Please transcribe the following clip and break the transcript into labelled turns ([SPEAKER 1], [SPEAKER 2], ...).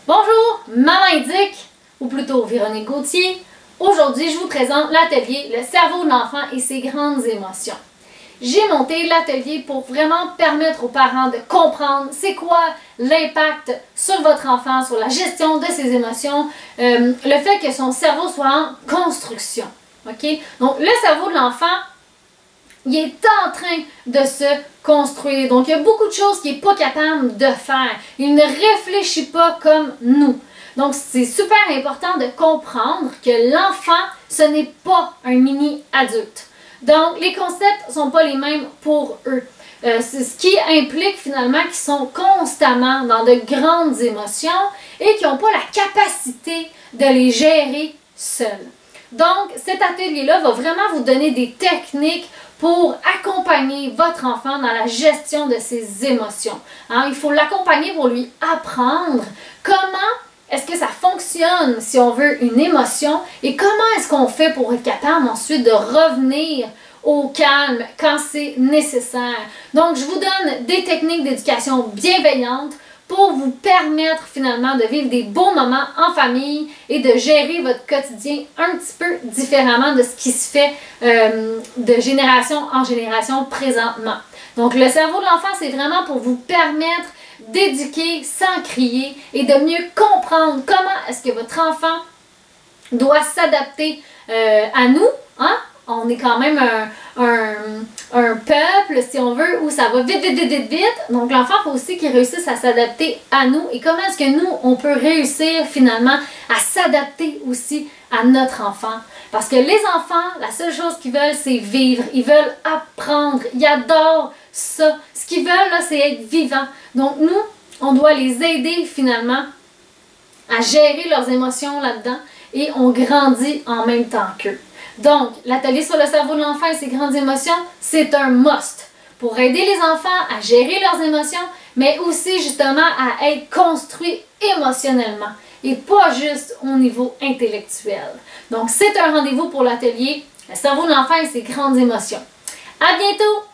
[SPEAKER 1] Bonjour, Maman Indique, ou plutôt Véronique Gauthier. Aujourd'hui, je vous présente l'atelier Le cerveau de l'enfant et ses grandes émotions. J'ai monté l'atelier pour vraiment permettre aux parents de comprendre c'est quoi l'impact sur votre enfant, sur la gestion de ses émotions, le fait que son cerveau soit en construction. Okay? Donc, le cerveau de l'enfant, il est en train de se construire. Donc, il y a beaucoup de choses qu'il n'est pas capable de faire. Il ne réfléchit pas comme nous. Donc, c'est super important de comprendre que l'enfant, ce n'est pas un mini-adulte. Donc, les concepts ne sont pas les mêmes pour eux. C'est ce qui implique finalement qu'ils sont constamment dans de grandes émotions et qu'ils n'ont pas la capacité de les gérer seuls. Donc, cet atelier-là va vraiment vous donner des techniques pour accompagner votre enfant dans la gestion de ses émotions. Hein, il faut l'accompagner pour lui apprendre comment est-ce que ça fonctionne si on veut une émotion et comment est-ce qu'on fait pour être capable ensuite de revenir au calme quand c'est nécessaire. Donc, je vous donne des techniques d'éducation bienveillante pour vous permettre finalement de vivre des beaux moments en famille et de gérer votre quotidien un petit peu différemment de ce qui se fait de génération en génération présentement. Donc, le cerveau de l'enfant, c'est vraiment pour vous permettre d'éduquer sans crier et de mieux comprendre comment est-ce que votre enfant doit s'adapter à nous, hein? On est quand même un peuple, si on veut, où ça va vite, vite, vite, vite, vite. Donc, l'enfant, il faut aussi qu'il réussisse à s'adapter à nous. Et comment est-ce que nous, on peut réussir finalement à s'adapter aussi à notre enfant? Parce que les enfants, la seule chose qu'ils veulent, c'est vivre. Ils veulent apprendre. Ils adorent ça. Ce qu'ils veulent, là, c'est être vivants. Donc, nous, on doit les aider finalement à gérer leurs émotions là-dedans. Et on grandit en même temps qu'eux. Donc, l'atelier sur le cerveau de l'enfant et ses grandes émotions, c'est un must pour aider les enfants à gérer leurs émotions, mais aussi justement à être construits émotionnellement et pas juste au niveau intellectuel. Donc, c'est un rendez-vous pour l'atelier Le cerveau de l'enfant et ses grandes émotions. À bientôt!